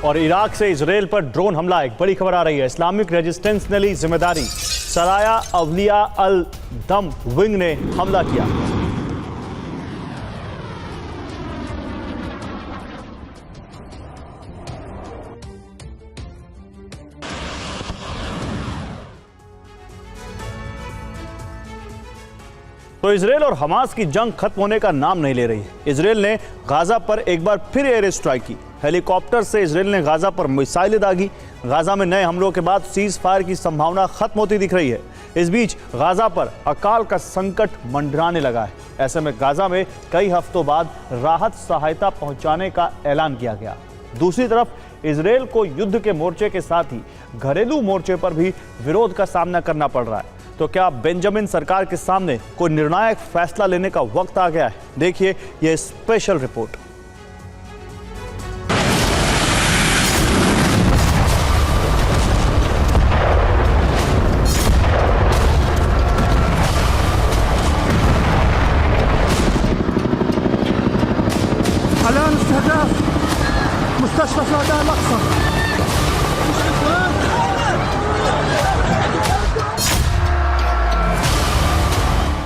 और इराक से इजराइल पर ड्रोन हमला, एक बड़ी खबर आ रही है। इस्लामिक रेजिस्टेंस ने ली जिम्मेदारी, सराया अवलिया अल दम विंग ने हमला किया। तो इजराइल और हमास की जंग खत्म होने का नाम नहीं ले रही है। इजराइल ने गाजा पर एक बार फिर एयर स्ट्राइक की। हेलीकॉप्टर से इजराइल ने गाजा पर मिसाइलें दागी। गाजा में नए हमलों के बाद सीज फायर की संभावना खत्म होती दिख रही है। इस बीच गाजा पर अकाल का संकट मंडराने लगा है। ऐसे में गाजा में कई हफ्तों बाद राहत सहायता पहुंचाने का ऐलान किया गया। दूसरी तरफ इजराइल को युद्ध के मोर्चे के साथ ही घरेलू मोर्चे पर भी विरोध का सामना करना पड़ रहा है। तो क्या बेंजामिन सरकार के सामने कोई निर्णायक फैसला लेने का वक्त आ गया है? देखिए यह स्पेशल रिपोर्ट।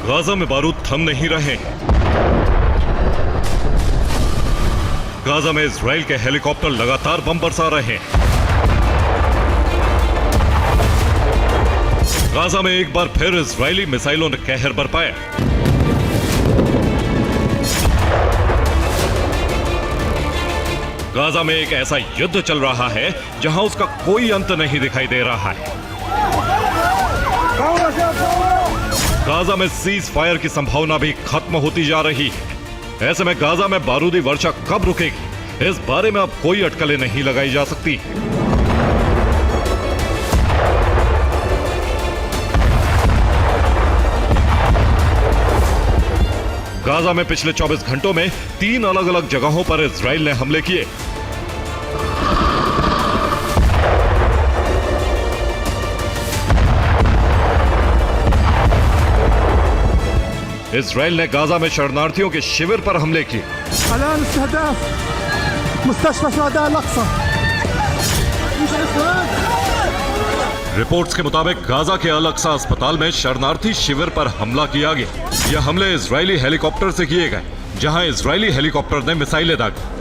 गाजा में बारूद थम नहीं रहे। गाजा में इजराइल के हेलीकॉप्टर लगातार बम बरसा रहे हैं। गाजा में एक बार फिर इजरायली मिसाइलों ने कहर बरपाया। गाजा में एक ऐसा युद्ध चल रहा है जहां उसका कोई अंत नहीं दिखाई दे रहा है। गाजा में सीज फायर की संभावना भी खत्म होती जा रही है। ऐसे में गाजा में बारूदी वर्षा कब रुकेगी, इस बारे में अब कोई अटकलें नहीं लगाई जा सकती। गाजा में पिछले 24 घंटों में 3 अलग अलग जगहों पर इजराइल ने हमले किए। इजराइल ने गाजा में शरणार्थियों के शिविर पर हमले किए। रिपोर्ट्स के मुताबिक गाजा के अल अक्सा अस्पताल में शरणार्थी शिविर पर हमला किया गया। यह हमले इजरायली हेलीकॉप्टर से किए गए, जहां इजरायली हेलीकॉप्टर ने मिसाइलें दागी।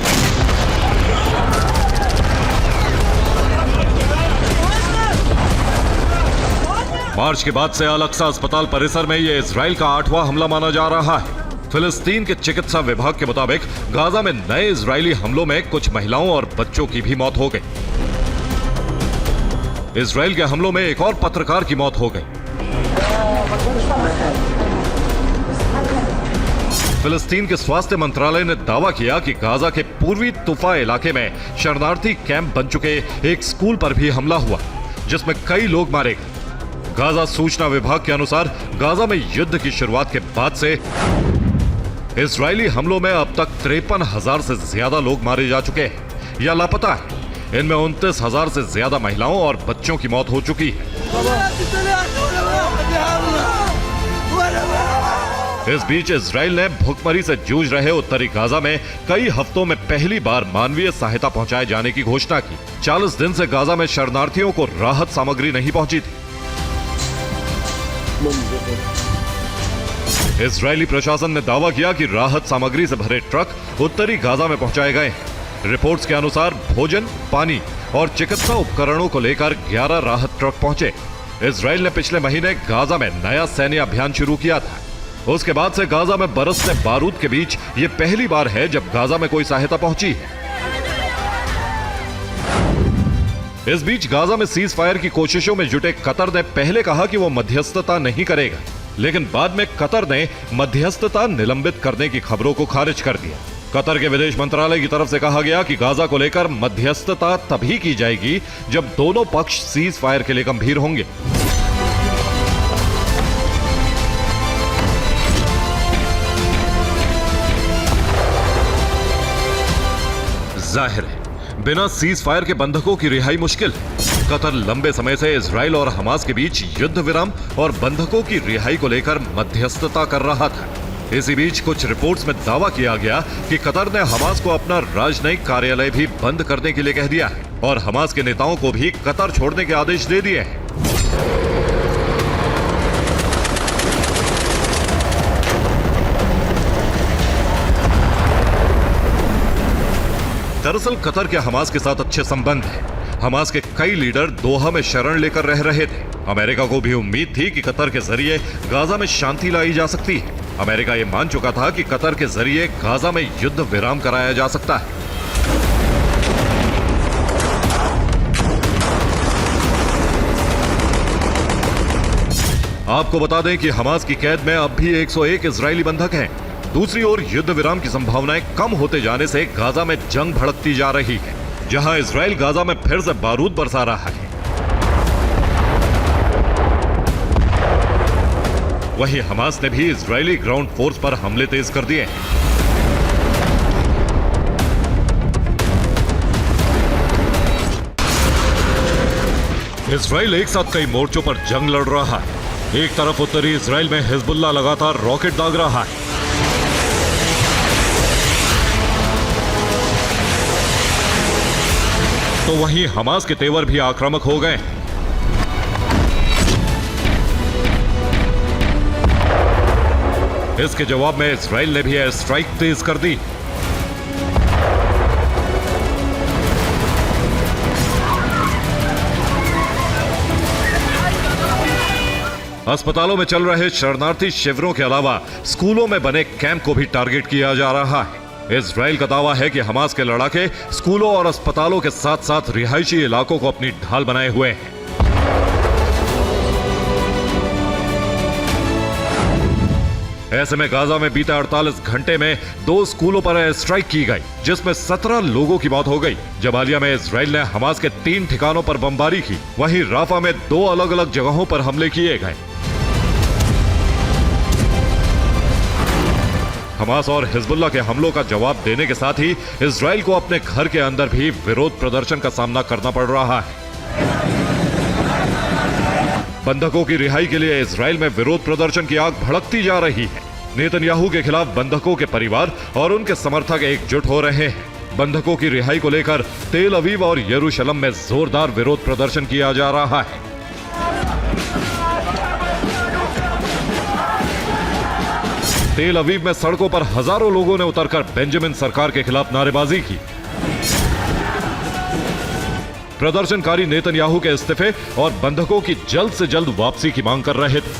मार्च के बाद से अल अक्सा अस्पताल परिसर में यह इजराइल का 8वां हमला माना जा रहा है। फिलिस्तीन के चिकित्सा विभाग के मुताबिक गाजा में नए इजरायली हमलों में कुछ महिलाओं और बच्चों की भी मौत हो गई। इजराइल के हमलों में एक और पत्रकार की मौत हो गई। फिलिस्तीन के स्वास्थ्य मंत्रालय ने दावा किया कि गाजा के पूर्वी तुफा इलाके में शरणार्थी कैंप बन चुके एक स्कूल पर भी हमला हुआ, जिसमें कई लोग मारे गए। गाजा सूचना विभाग के अनुसार गाजा में युद्ध की शुरुआत के बाद से इजरायली हमलों में अब तक 53,000 से ज्यादा लोग मारे जा चुके हैं या लापता है। इनमें 29,000 से ज्यादा महिलाओं और बच्चों की मौत हो चुकी है। इस बीच इजराइल ने भुखमरी से जूझ रहे उत्तरी गाजा में कई हफ्तों में पहली बार मानवीय सहायता पहुंचाए जाने की घोषणा की। 40 दिन से गाजा में शरणार्थियों को राहत सामग्री नहीं पहुंची थी। इजरायली प्रशासन ने दावा किया कि राहत सामग्री से भरे ट्रक उत्तरी गाजा में पहुंचाए गए हैं। रिपोर्ट्स के अनुसार भोजन, पानी और चिकित्सा उपकरणों को लेकर 11 राहत ट्रक पहुंचे। इजराइल ने पिछले महीने गाजा में नया सैन्य अभियान शुरू किया था। उसके बाद से गाजा में बरसते बारूद के बीच ये पहली बार है जब गाजा में कोई सहायता पहुंची है। इस बीच गाजा में सीज फायर की कोशिशों में जुटे कतर ने पहले कहा कि वो मध्यस्थता नहीं करेगा, लेकिन बाद में कतर ने मध्यस्थता निलंबित करने की खबरों को खारिज कर दिया। कतर के विदेश मंत्रालय की तरफ से कहा गया कि गाजा को लेकर मध्यस्थता तभी की जाएगी जब दोनों पक्ष सीज फायर के लिए गंभीर होंगे। जाहिर है बिना सीज फायर के बंधकों की रिहाई मुश्किल है। कतर लंबे समय से इजराइल और हमास के बीच युद्ध विराम और बंधकों की रिहाई को लेकर मध्यस्थता कर रहा था। इसी बीच कुछ रिपोर्ट्स में दावा किया गया कि कतर ने हमास को अपना राजनयिक कार्यालय भी बंद करने के लिए कह दिया है और हमास के नेताओं को भी कतर छोड़ने के आदेश दे दिए हैं। दरअसल कतर के हमास के साथ अच्छे संबंध हैं। हमास के कई लीडर दोहा में शरण लेकर रह रहे थे। अमेरिका को भी उम्मीद थी कि कतर के जरिए गाजा में शांति लाई जा सकती है। अमेरिका ये मान चुका था कि कतर के जरिए गाजा में युद्ध विराम कराया जा सकता है। आपको बता दें कि हमास की कैद में अब भी 101 इजरायली बंधक हैं। दूसरी ओर युद्ध विराम की संभावनाएं कम होते जाने से गाजा में जंग भड़कती जा रही है, जहां इजराइल गाजा में फिर से बारूद बरसा रहा है। वहीं हमास ने भी इजरायली ग्राउंड फोर्स पर हमले तेज कर दिए। इजराइल एक साथ कई मोर्चों पर जंग लड़ रहा है। एक तरफ उत्तरी इजराइल में हिजबुल्लाह लगातार रॉकेट दाग रहा है, तो वहीं हमास के तेवर भी आक्रामक हो गए। इसके जवाब में इजराइल ने भी एयर स्ट्राइक तेज कर दी। अस्पतालों में चल रहे शरणार्थी शिविरों के अलावा स्कूलों में बने कैंप को भी टारगेट किया जा रहा है। इजराइल का दावा है कि हमास के लड़ाके स्कूलों और अस्पतालों के साथ साथ रिहायशी इलाकों को अपनी ढाल बनाए हुए हैं। ऐसे में गाजा में बीते 48 घंटे में 2 स्कूलों पर एयर स्ट्राइक की गई, जिसमें 17 लोगों की मौत हो गई। जबालिया में इजराइल ने हमास के 3 ठिकानों पर बमबारी की। वहीं राफा में 2 अलग अलग जगहों पर हमले किए गए। हमास और हिजबुल्लाह के हमलों का जवाब देने के साथ ही इजराइल को अपने घर के अंदर भी विरोध प्रदर्शन का सामना करना पड़ रहा है। बंधकों की रिहाई के लिए इजराइल में विरोध प्रदर्शन की आग भड़कती जा रही है। नेतन्याहू के खिलाफ बंधकों के परिवार और उनके समर्थक एकजुट हो रहे हैं। बंधकों की रिहाई को लेकर तेल अवीव और यरूशलेम में जोरदार विरोध प्रदर्शन किया जा रहा है। तेल अवीव में सड़कों पर हजारों लोगों ने उतरकर बेंजामिन सरकार के खिलाफ नारेबाजी की। प्रदर्शनकारी नेतन्याहू के इस्तीफे और बंधकों की जल्द से जल्द वापसी की मांग कर रहे थे।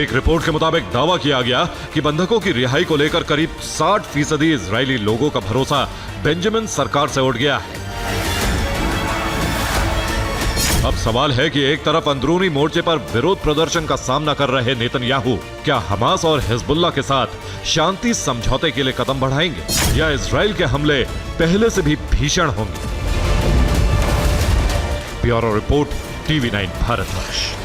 एक रिपोर्ट के मुताबिक दावा किया गया कि बंधकों की रिहाई को लेकर करीब 60% इजरायली लोगों का भरोसा बेंजामिन सरकार से उठ गया है। अब सवाल है कि एक तरफ अंदरूनी मोर्चे पर विरोध प्रदर्शन का सामना कर रहे नेतन्याहू क्या हमास और हिजबुल्लाह के साथ शांति समझौते के लिए कदम बढ़ाएंगे या इजराइल के हमले पहले से भी भीषण होंगे। Bureau report, TV9 Bharatvarsh.